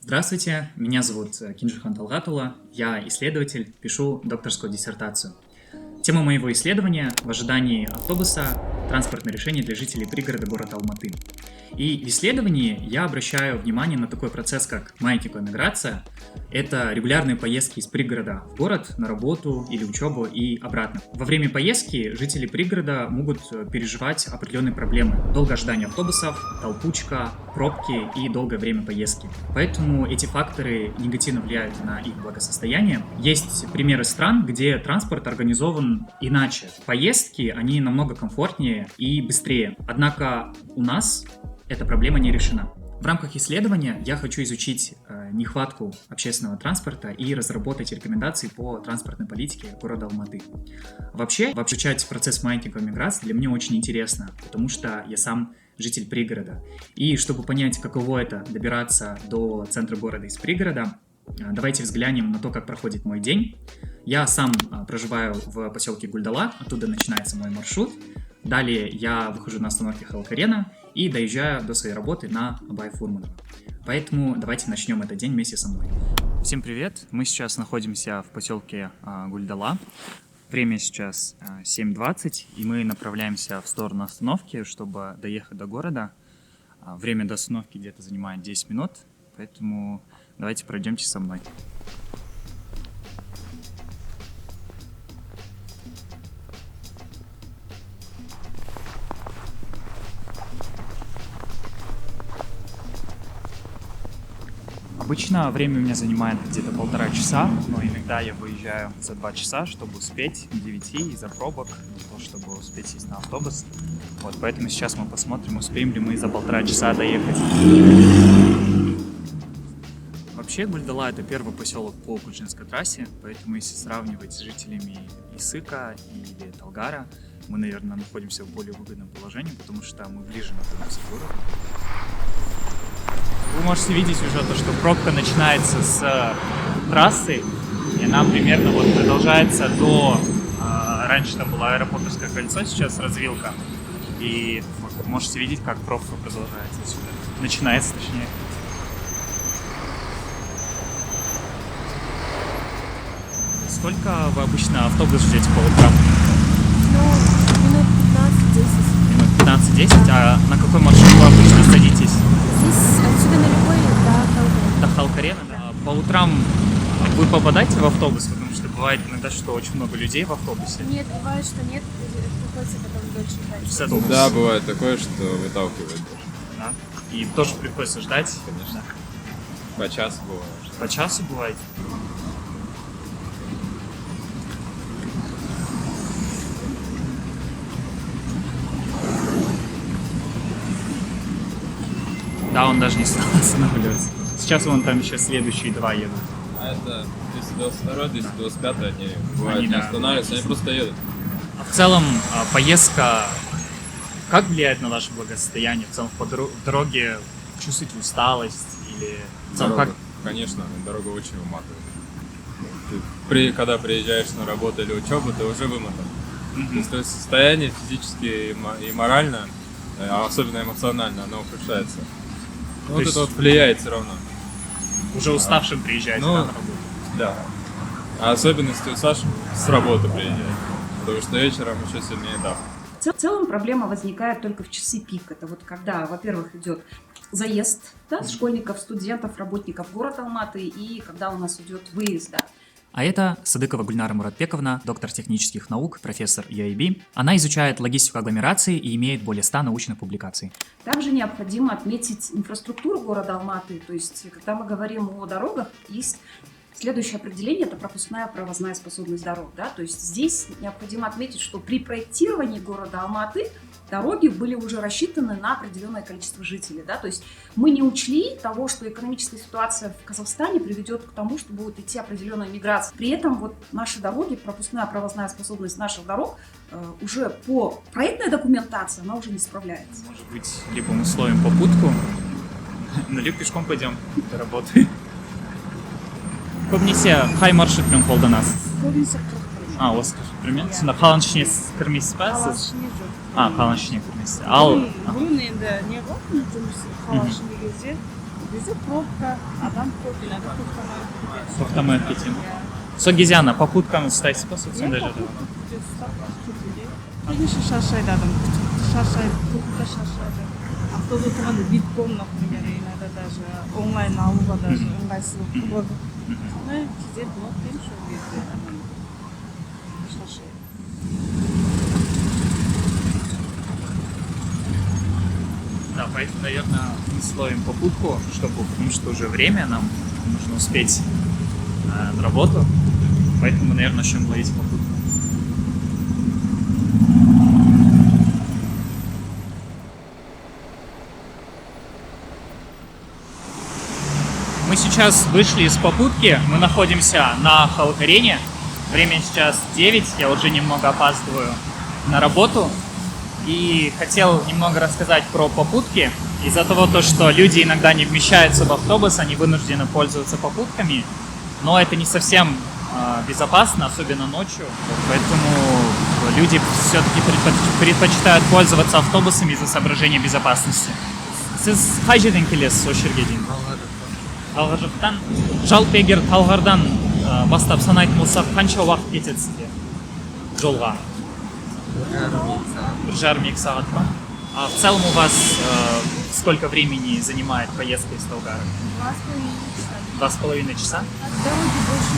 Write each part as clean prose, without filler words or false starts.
Здравствуйте, меня зовут Кинжихан Талгатула, я исследователь, пишу докторскую диссертацию. Тема моего исследования – в ожидании автобуса транспортное решение для жителей пригорода города Алматы. И в исследовании я обращаю внимание на такой процесс, как маятниковая-миграция. Это регулярные поездки из пригорода в город на работу или учебу и обратно. Во время поездки жители пригорода могут переживать определенные проблемы. Долгое ожидание автобусов, толкучка, пробки и долгое время поездки. Поэтому эти факторы негативно влияют на их благосостояние. Есть примеры стран, где транспорт организован иначе. Поездки, они намного комфортнее и быстрее. Однако у нас эта проблема не решена. В рамках исследования я хочу изучить нехватку общественного транспорта и разработать рекомендации по транспортной политике города Алматы. Вообще, изучать процесс маятниковой миграции для меня очень интересно, потому что я сам житель пригорода. И чтобы понять, каково это добираться до центра города из пригорода, давайте взглянем на то, как проходит мой день. Я сам проживаю в поселке Гульдала, оттуда начинается мой маршрут. Далее я выхожу на остановке Халк-Арена и доезжаю до своей работы на Абай-Фурманова. Поэтому давайте начнем этот день вместе со мной. Всем привет! Мы сейчас находимся в поселке Гульдала. Время сейчас 7:20, и мы направляемся в сторону остановки, чтобы доехать до города. Время до остановки где-то занимает 10 минут, поэтому давайте пройдемте со мной. Обычно время у меня занимает где-то 1,5 часа, но иногда я выезжаю за 2 часа, чтобы успеть к 9 из-за пробок, чтобы успеть сесть на автобус. Вот, поэтому сейчас мы посмотрим, успеем ли мы за 1,5 часа доехать. Вообще, Гульдала — это первый поселок по Кульчинской трассе, поэтому если сравнивать с жителями Исыка или Талгара, мы, наверное, находимся в более выгодном положении, потому что мы ближе находимся к городу. Вы можете видеть уже то, что пробка начинается с трассы, и она примерно вот продолжается до... Раньше там было аэропортовское кольцо, сейчас развилка. И вот, вы можете видеть, как пробка продолжается сюда. Начинается, точнее. Сколько вы обычно автобус ждете по утрам? Минут 15-10. Минут 15-10? А на какой маршрут вы обычно садитесь? Здесь отсюда на любой до Халк-Арена, да. По утрам вы попадаете в автобус, потому что бывает иногда, что очень много людей в автобусе. Нет, бывает, что нет, приходится потом дольше ждать. Да, бывает такое, что выталкивает. Да. И тоже приходится ждать. Конечно. Да. По часу бывает. По часу бывает? Да, он даже не стал останавливаться. Сейчас вон там еще следующие 2 едут. А это 222, 225 они бывают Они, не да, останавливаются, они просто едут. А в целом поездка как влияет на ваше благосостояние? В целом по дороге чувствуете усталость или в целом Дорога, конечно, дорога очень выматывает. Когда приезжаешь на работу или учебу, ты уже вымотан. То есть твое состояние физически и морально, а особенно эмоционально, оно ухудшается. Ну, вот это вот влияет все равно. Уже уставшим приезжаете на работу? Да. А особенности уставшим с работы приезжать. Потому что вечером еще сильнее давит. В целом проблема возникает только в часы пик. Это вот когда, во-первых, идет заезд, да, школьников, студентов, работников города Алматы, и когда у нас идет выезд. Да. А это Садыкова Гульнара Муратбековна, доктор технических наук, профессор UAB. Она изучает логистику агломерации и имеет более 100 научных публикаций. Также необходимо отметить инфраструктуру города Алматы. То есть, когда мы говорим о дорогах, есть следующее определение – это пропускная провозная способность дорог. Да? То есть здесь необходимо отметить, что при проектировании города Алматы дороги были уже рассчитаны на определенное количество жителей. Да? То есть мы не учли того, что экономическая ситуация в Казахстане приведет к тому, что будет идти определенная миграция. При этом вот наши дороги, пропускная провозная способность наших дорог уже по проектной документации, она уже не справляется. Может быть, либо мы словим попутку, либо пешком пойдем до работы. Көбінесе қай маршрутпен қолданасыз? Көбінесе осы маршрутпен. Сонда қаланың ішіне кірмейсіз ба сіз? Қаланың ішіне кірмейсіз. Ал бұрын енді не ғой жұмыс қала ішінде кезде Везде пробка, а там пробки, надо пробка. Тоқтамай кетем. Согизяна, попутканы ұстайсыз ба сол сондай жерде? Конечно, шаршайды адам. Шаршайды, пробка шаршайды. Автобус тұрғанда битком, например, иногда даже онлайн алуға даже ыңғайсыз болып болады. Ну, кейде болады деймін, сол кезде адам шаршайды. Да, поэтому, наверное, мы словим попутку, потому что уже время, нам нужно успеть на работу. Поэтому, наверное, начнем ловить попутку. Мы сейчас вышли из попутки, мы находимся на Халк-арене. Время сейчас 9, я уже немного опаздываю на работу. И хотел немного рассказать про попутки. Из-за того, что люди иногда не вмещаются в автобус, они вынуждены пользоваться попутками. Но это не совсем безопасно, особенно ночью. Поэтому люди все-таки предпочитают пользоваться автобусами из-за соображения безопасности. Сіз қай жерден келесіз осы жерге дейін? Талғажықтан. Жалпы егер Талғардан бастап санайтын болсақ, қанша уақыт кетеді сізге жолға? 1,5-2 сағат ба? А в целом у вас сколько времени занимает поездка из Талгара? 2,5 часа. От дороги больше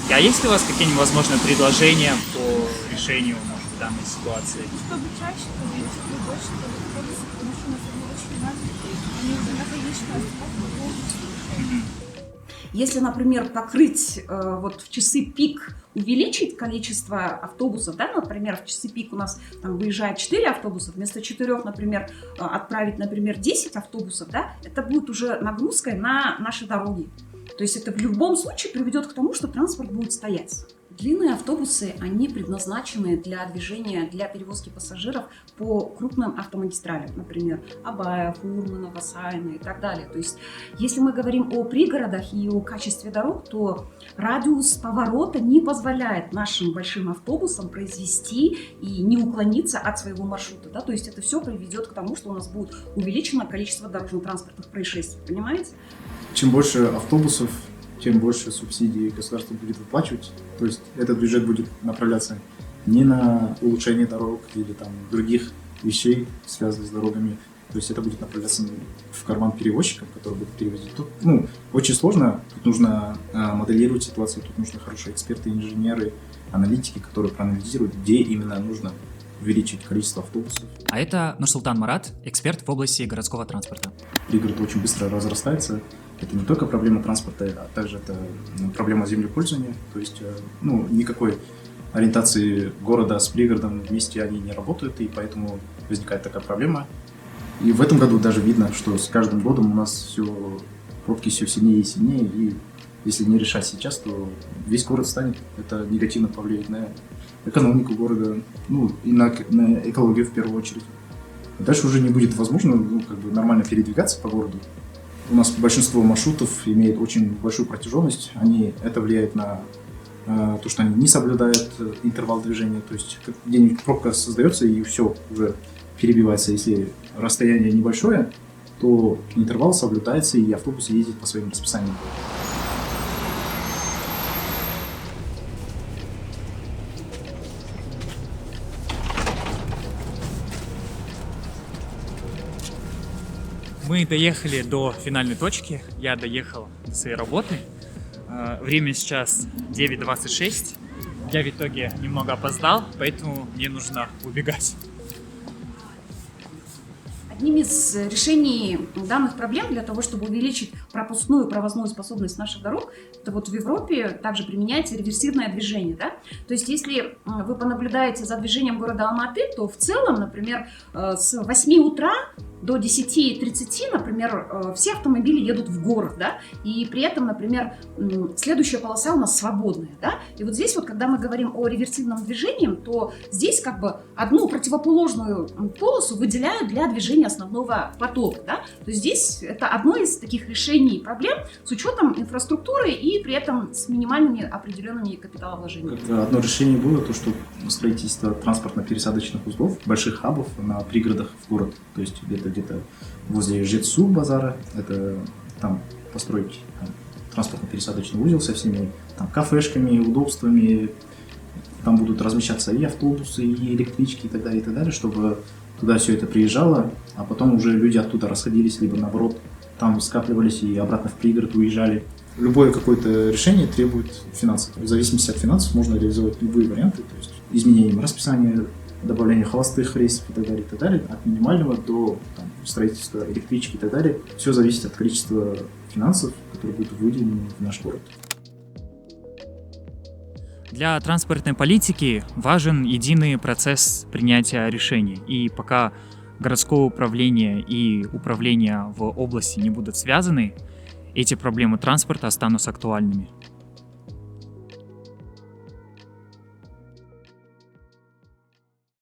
не А есть ли у вас какие-нибудь возможные предложения по решению, может быть, данной ситуации? Чтобы чаще ходить, чтобы больше ходить, потому что у нас они очень развитые. Они уже на конечную остановку полностью. Если, например, покрыть вот в часы пик, увеличить количество автобусов, да, например, в часы пик у нас там выезжает 4 автобуса, вместо 4, например, отправить, например, 10 автобусов, да, это будет уже нагрузкой на наши дороги. То есть это в любом случае приведет к тому, что транспорт будет стоять. Длинные автобусы, они предназначены для движения, для перевозки пассажиров по крупным автомагистралям, например, Абая, Фурманова, Сайна и так далее. То есть, если мы говорим о пригородах и о качестве дорог, то радиус поворота не позволяет нашим большим автобусам произвести и не уклониться от своего маршрута. Да? То есть, это все приведет к тому, что у нас будет увеличено количество дорожно-транспортных происшествий. Понимаете? Чем больше автобусов, тем больше субсидий государство будет выплачивать. То есть этот бюджет будет направляться не на улучшение дорог или там других вещей, связанных с дорогами. То есть это будет направляться в карман перевозчиков, которые будут перевозить. Тут очень сложно, тут нужно моделировать ситуацию, тут нужны хорошие эксперты, инженеры, аналитики, которые проанализируют, где именно нужно увеличить количество автобусов. А это Нурсултан Марат, эксперт в области городского транспорта. Пригород очень быстро разрастается. Это не только проблема транспорта, а также это проблема землепользования. То есть никакой ориентации города с пригородом вместе они не работают, и поэтому возникает такая проблема. И в этом году даже видно, что с каждым годом у нас пробки все сильнее и сильнее, и если не решать сейчас, то весь город станет. Это негативно повлияет на экономику города, и на экологию в первую очередь. Дальше уже не будет возможно нормально передвигаться по городу. У нас большинство маршрутов имеет очень большую протяженность. Это влияет на то, что они не соблюдают интервал движения. То есть где-нибудь пробка создается и все уже перебивается. Если расстояние небольшое, то интервал соблюдается и автобус ездит по своим расписаниям. Мы доехали до финальной точки, я доехал до своей работы. Время сейчас 9:26. Я в итоге немного опоздал, поэтому мне нужно убегать. Одним из решений данных проблем для того, чтобы увеличить пропускную провозную способность наших дорог, это вот в Европе также применяется реверсивное движение. Да? То есть если вы понаблюдаете за движением города Алматы, то в целом, например, с 8 утра до 10:30, например, все автомобили едут в город, да, и при этом, например, следующая полоса у нас свободная, да, и вот здесь вот, когда мы говорим о реверсивном движении, то здесь одну противоположную полосу выделяют для движения основного потока, да, то есть здесь это одно из таких решений проблем с учетом инфраструктуры и при этом с минимальными определенными капиталовложениями. Одно решение было то, что строительство транспортно-пересадочных узлов, больших хабов на пригородах в город, то есть где-то где-то возле Жетсу базара, это там построить там, транспортно-пересадочный узел со всеми там, кафешками, удобствами, там будут размещаться и автобусы, и электрички, и так далее, чтобы туда все это приезжало, а потом уже люди оттуда расходились, либо наоборот, там скапливались и обратно в пригород уезжали. Любое какое-то решение требует финансов. В зависимости от финансов можно реализовать любые варианты, то есть изменением расписания, добавление холостых рейсов и так далее, от минимального до там, строительства электрички и так далее. Все зависит от количества финансов, которые будут выделены в наш город. Для транспортной политики важен единый процесс принятия решений. И пока городское управление и управление в области не будут связаны, эти проблемы транспорта останутся актуальными.